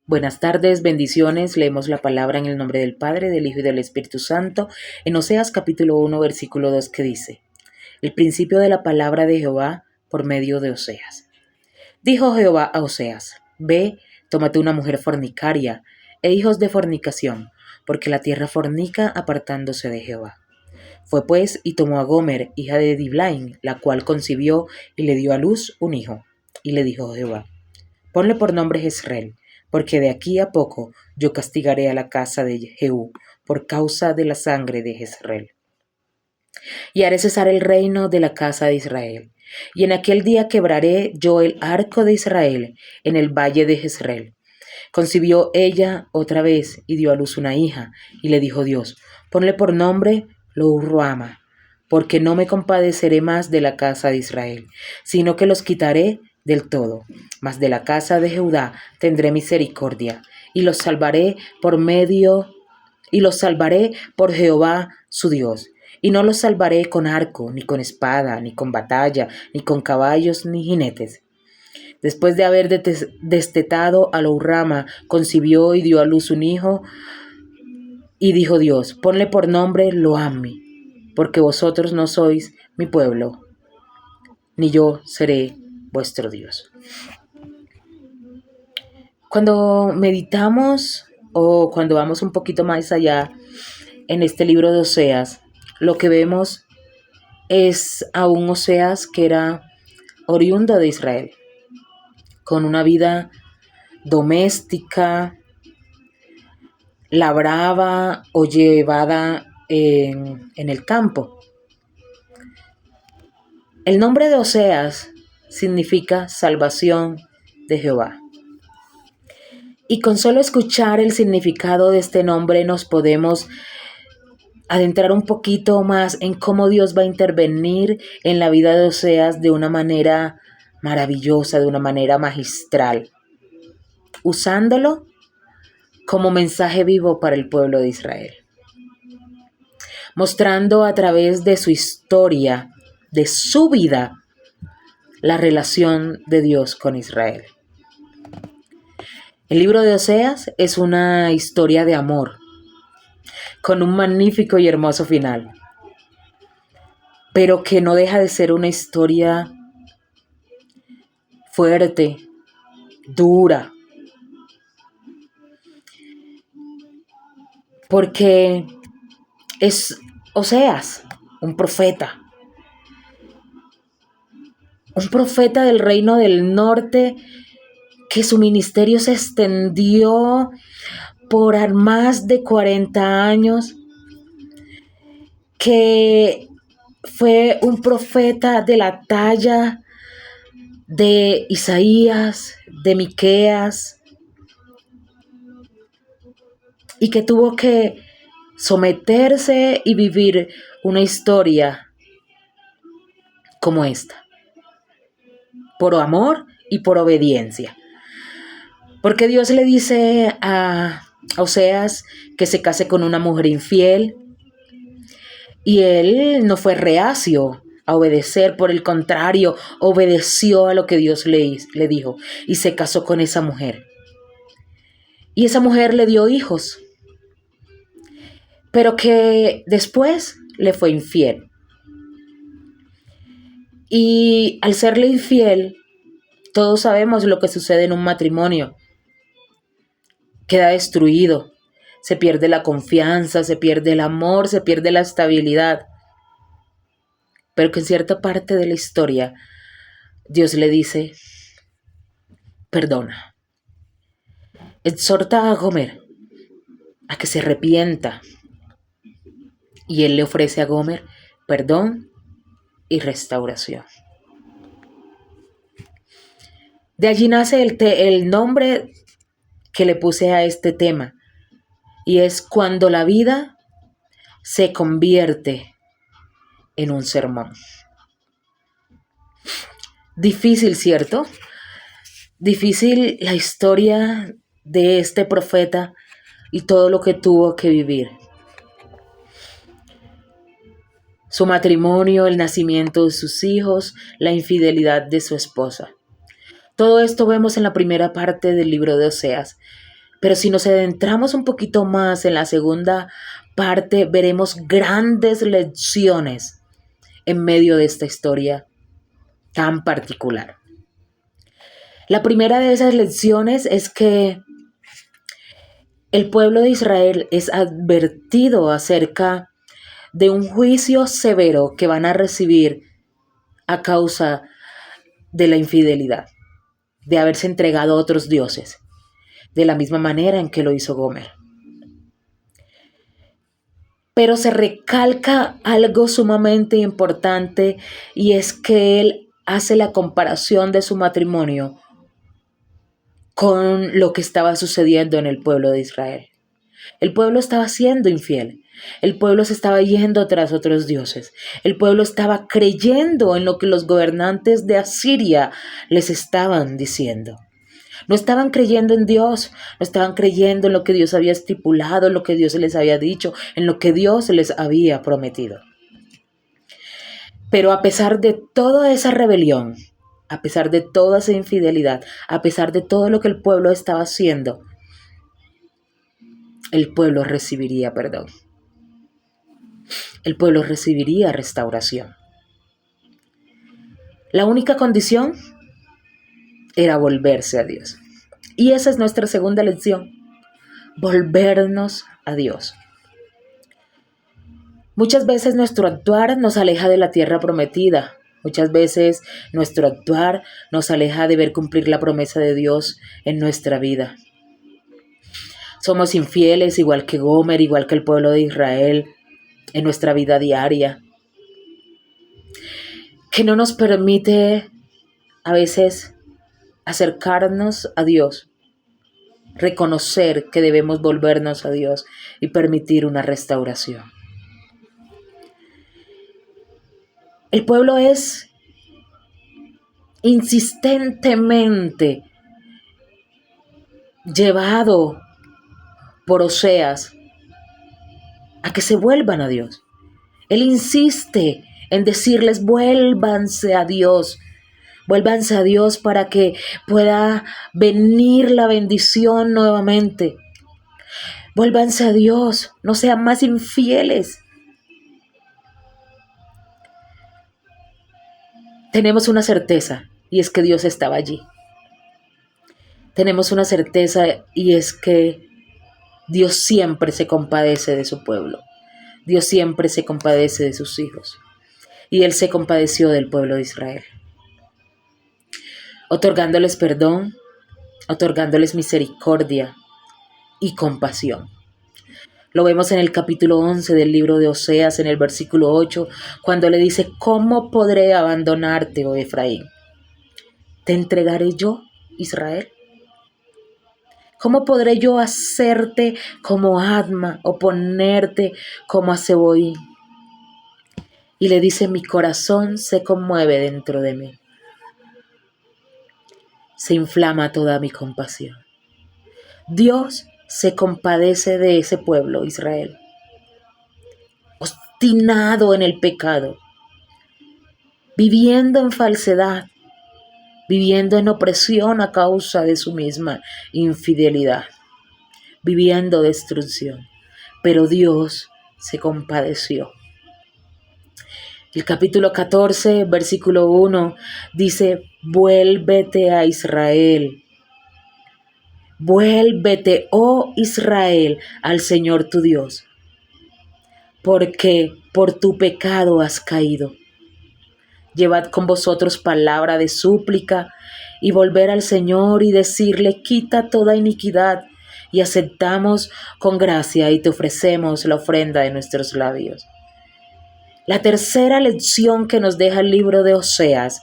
Buenas tardes, bendiciones. Leemos la palabra en el nombre del Padre, del Hijo y del Espíritu Santo, en Oseas capítulo 1, versículo 2, que dice: El principio de la palabra de Jehová por medio de Oseas. Dijo Jehová a Oseas: Ve, tómate una mujer fornicaria e hijos de fornicación, porque la tierra fornica apartándose de Jehová. Fue pues y tomó a Gomer, hija de Diblaim, la cual concibió y le dio a luz un hijo. Y le dijo Jehová: Ponle por nombre Jezreel, porque de aquí a poco yo castigaré a la casa de Jehú por causa de la sangre de Jezreel. Y haré cesar el reino de la casa de Israel. Y en aquel día quebraré yo el arco de Israel en el valle de Jezreel. Concibió ella otra vez y dio a luz una hija, y le dijo Dios: Ponle por nombre Lo-ruama, porque no me compadeceré más de la casa de Israel, sino que los quitaré del todo. Mas de la casa de Judá tendré misericordia, y los salvaré por Jehová su Dios. Y no los salvaré con arco, ni con espada, ni con batalla, ni con caballos, ni jinetes. Después de haber destetado a Lo-ruama, concibió y dio a luz un hijo, y dijo Dios: Ponle por nombre Lo-ammi, porque vosotros no sois mi pueblo, ni yo seré vuestro Dios. Cuando meditamos o cuando vamos un poquito más allá en este libro de Oseas, lo que vemos es a un Oseas que era oriundo de Israel, con una vida doméstica, labrada o llevada en el campo. El nombre de Oseas significa salvación de Jehová. Y con solo escuchar el significado de este nombre nos podemos adentrar un poquito más en cómo Dios va a intervenir en la vida de Oseas de una manera maravillosa, de una manera magistral, usándolo como mensaje vivo para el pueblo de Israel, mostrando a través de su historia, de su vida, la relación de Dios con Israel. El libro de Oseas es una historia de amor, con un magnífico y hermoso final, pero que no deja de ser una historia fuerte, dura, porque es Oseas, un profeta del reino del norte, que su ministerio se extendió por más de 40 años, que fue un profeta de la talla de Isaías, de Miqueas, y que tuvo que someterse y vivir una historia como esta, por amor y por obediencia. Porque Dios le dice a Oseas que se case con una mujer infiel, y él no fue reacio a obedecer, por el contrario, obedeció a lo que Dios le dijo y se casó con esa mujer. Y esa mujer le dio hijos, pero que después le fue infiel. Y al serle infiel, todos sabemos lo que sucede en un matrimonio. Queda destruido, se pierde la confianza, se pierde el amor, se pierde la estabilidad. Pero que en cierta parte de la historia, Dios le dice: perdona. Exhorta a Gomer a que se arrepienta. Y él le ofrece a Gomer perdón y restauración. De allí nace el nombre que le puse a este tema, y es cuando la vida se convierte en un sermón. Difícil, ¿cierto? Difícil la historia de este profeta y todo lo que tuvo que vivir. Su matrimonio, el nacimiento de sus hijos, la infidelidad de su esposa. Todo esto vemos en la primera parte del libro de Oseas. Pero si nos adentramos un poquito más en la segunda parte, veremos grandes lecciones en medio de esta historia tan particular. La primera de esas lecciones es que el pueblo de Israel es advertido acerca de un juicio severo que van a recibir a causa de la infidelidad, de haberse entregado a otros dioses, de la misma manera en que lo hizo Gomer. Pero se recalca algo sumamente importante, y es que él hace la comparación de su matrimonio con lo que estaba sucediendo en el pueblo de Israel. El pueblo estaba siendo infiel. El pueblo se estaba yendo tras otros dioses. El pueblo estaba creyendo en lo que los gobernantes de Asiria les estaban diciendo. No estaban creyendo en Dios, no estaban creyendo en lo que Dios había estipulado, en lo que Dios les había dicho, en lo que Dios les había prometido. Pero a pesar de toda esa rebelión, a pesar de toda esa infidelidad, a pesar de todo lo que el pueblo estaba haciendo, el pueblo recibiría perdón. El pueblo recibiría restauración. La única condición era volverse a Dios. Y esa es nuestra segunda lección: volvernos a Dios. Muchas veces nuestro actuar nos aleja de la tierra prometida. Muchas veces nuestro actuar nos aleja de ver cumplir la promesa de Dios en nuestra vida. Somos infieles, igual que Gomer, igual que el pueblo de Israel, en nuestra vida diaria, que no nos permite a veces acercarnos a Dios, reconocer que debemos volvernos a Dios y permitir una restauración. El pueblo es insistentemente llevado por Oseas a que se vuelvan a Dios. Él insiste en decirles: vuélvanse a Dios para que pueda venir la bendición nuevamente. Vuélvanse a Dios, no sean más infieles. Tenemos una certeza, y es que Dios estaba allí. Tenemos una certeza, y es que Dios siempre se compadece de su pueblo. Dios siempre se compadece de sus hijos. Y Él se compadeció del pueblo de Israel, otorgándoles perdón, otorgándoles misericordia y compasión. Lo vemos en el capítulo 11 del libro de Oseas, en el versículo 8, cuando le dice: ¿cómo podré abandonarte, oh Efraín? ¿Te entregaré yo, Israel? ¿Cómo podré yo hacerte como Adma o ponerte como a Zeboim? Y le dice: mi corazón se conmueve dentro de mí. Se inflama toda mi compasión. Dios se compadece de ese pueblo, Israel, obstinado en el pecado, viviendo en falsedad, viviendo en opresión a causa de su misma infidelidad, viviendo destrucción. Pero Dios se compadeció. El capítulo 14, versículo 1 dice: vuélvete a Israel. Vuélvete, oh Israel, al Señor tu Dios, porque por tu pecado has caído. Llevad con vosotros palabra de súplica y volver al Señor y decirle: quita toda iniquidad, y aceptamos con gracia y te ofrecemos la ofrenda de nuestros labios. La tercera lección que nos deja el libro de Oseas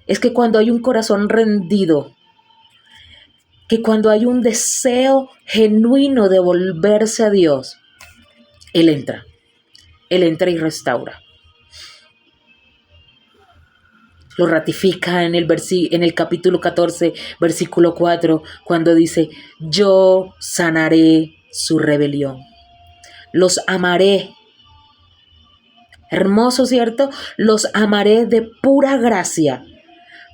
es que cuando hay un corazón rendido, que cuando hay un deseo genuino de volverse a Dios, Él entra y restaura. Lo ratifica en el capítulo 14, versículo 4, cuando dice: yo sanaré su rebelión, los amaré. Hermoso, ¿cierto? Los amaré de pura gracia,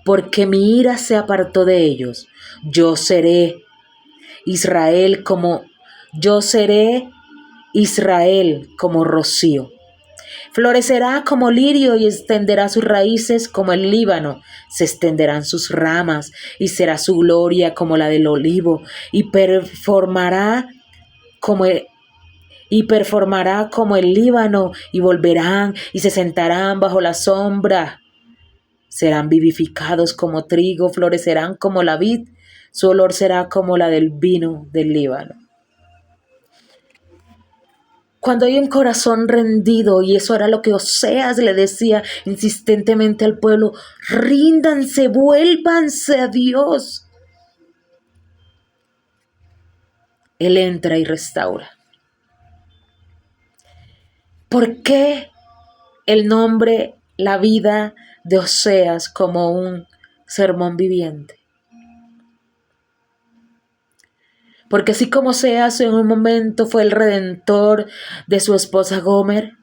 porque mi ira se apartó de ellos. Yo seré Israel como yo seré, Israel como rocío. Florecerá como lirio y extenderá sus raíces como el Líbano. Se extenderán sus ramas y será su gloria como la del olivo y performará como el Líbano y volverán y se sentarán bajo la sombra. Serán vivificados como trigo, florecerán como la vid, su olor será como la del vino del Líbano. Cuando hay un corazón rendido, y eso era lo que Oseas le decía insistentemente al pueblo, ríndanse, vuélvanse a Dios. Él entra y restaura. ¿Por qué el nombre, la vida de Oseas como un sermón viviente? Porque así como Oseas en un momento fue el redentor de su esposa Gomer,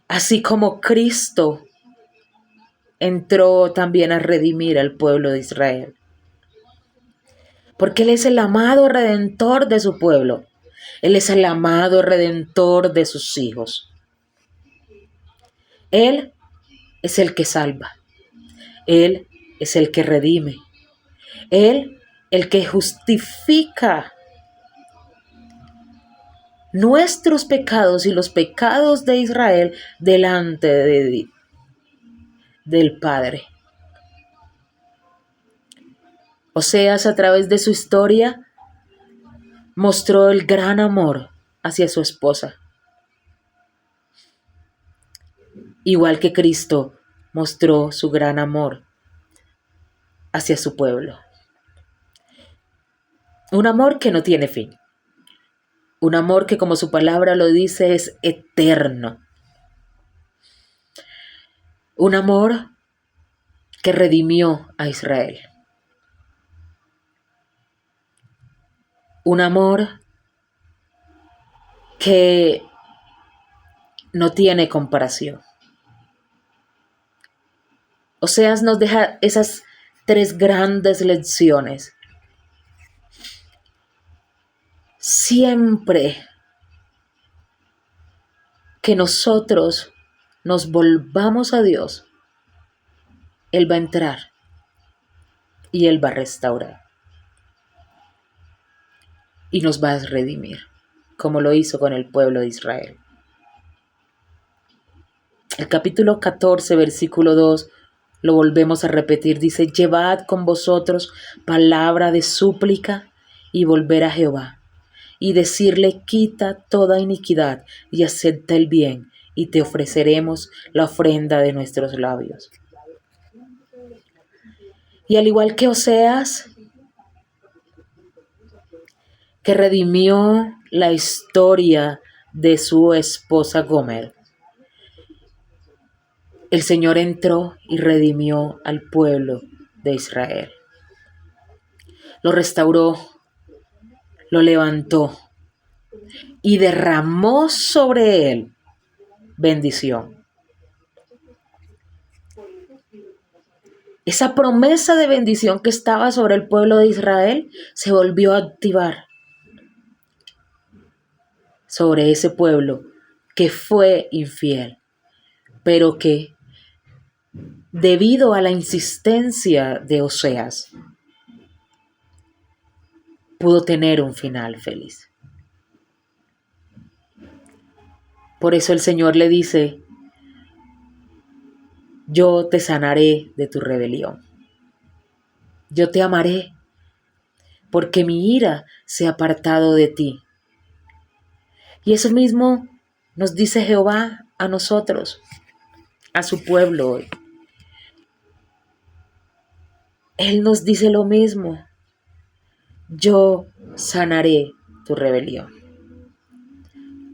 así como Cristo entró también a redimir al pueblo de Israel. Porque Él es el amado redentor de su pueblo. Él es el amado redentor de sus hijos. Él es el que salva. Él es el que redime. Él el que justifica nuestros pecados y los pecados de Israel delante del Padre. Oseas, a través de su historia, mostró el gran amor hacia su esposa. Igual que Cristo mostró su gran amor hacia su pueblo. Un amor que no tiene fin. Un amor que, como su palabra lo dice, es eterno. Un amor que redimió a Israel. Un amor que no tiene comparación. Oseas nos deja esas 3 grandes lecciones. Siempre que nosotros nos volvamos a Dios, Él va a entrar y Él va a restaurar. Y nos va a redimir, como lo hizo con el pueblo de Israel. El capítulo 14, versículo 2, lo volvemos a repetir. Dice, llevad con vosotros palabra de súplica y volver a Jehová. Y decirle, quita toda iniquidad y acepta el bien, y te ofreceremos la ofrenda de nuestros labios. Y al igual que Oseas, que redimió la historia de su esposa Gomer, el Señor entró y redimió al pueblo de Israel. Lo restauró, lo levantó y derramó sobre él bendición. Esa promesa de bendición que estaba sobre el pueblo de Israel se volvió a activar sobre ese pueblo que fue infiel, pero que, debido a la insistencia de Oseas, pudo tener un final feliz. Por eso el Señor le dice, yo te sanaré de tu rebelión. Yo te amaré, porque mi ira se ha apartado de ti. Y eso mismo nos dice Jehová a nosotros, a su pueblo hoy. Él nos dice lo mismo. Yo sanaré tu rebelión.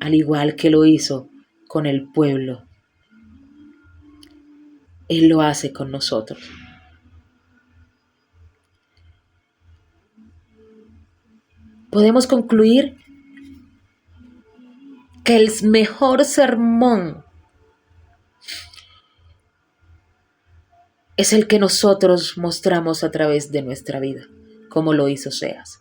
Al igual que lo hizo con el pueblo, Él lo hace con nosotros. Podemos concluir que el mejor sermón es el que nosotros mostramos a través de nuestra vida, como lo hizo Oseas.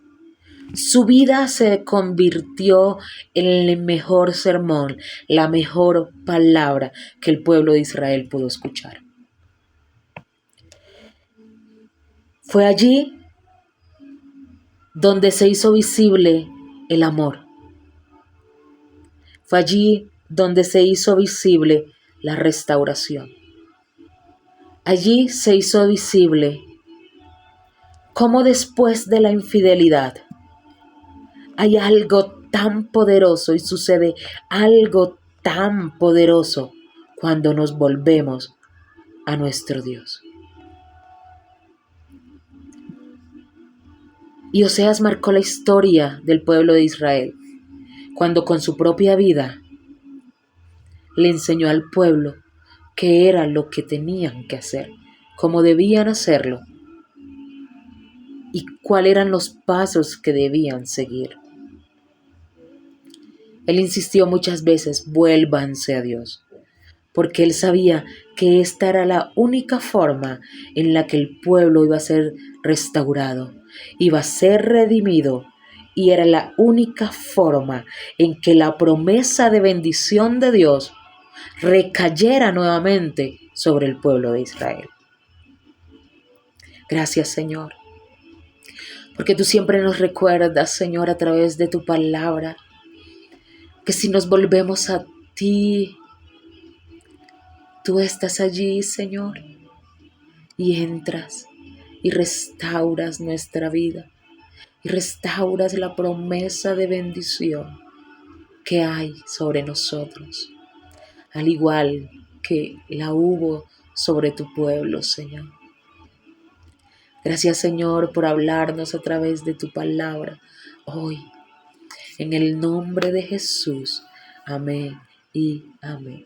Su vida se convirtió en el mejor sermón, la mejor palabra que el pueblo de Israel pudo escuchar. Fue allí donde se hizo visible el amor. Fue allí donde se hizo visible la restauración. Allí se hizo visible cómo después de la infidelidad hay algo tan poderoso y sucede algo tan poderoso cuando nos volvemos a nuestro Dios. Y Oseas marcó la historia del pueblo de Israel cuando con su propia vida le enseñó al pueblo qué era lo que tenían que hacer, cómo debían hacerlo y cuáles eran los pasos que debían seguir. Él insistió muchas veces, vuélvanse a Dios, porque él sabía que esta era la única forma en la que el pueblo iba a ser restaurado, iba a ser redimido, y era la única forma en que la promesa de bendición de Dios recayera nuevamente sobre el pueblo de Israel. Gracias, Señor, porque tú siempre nos recuerdas, Señor, a través de tu palabra, que si nos volvemos a ti, tú estás allí, Señor, y entras y restauras nuestra vida y restauras la promesa de bendición que hay sobre nosotros, al igual que la hubo sobre tu pueblo, Señor. Gracias, Señor, por hablarnos a través de tu palabra hoy. En el nombre de Jesús. Amén y amén.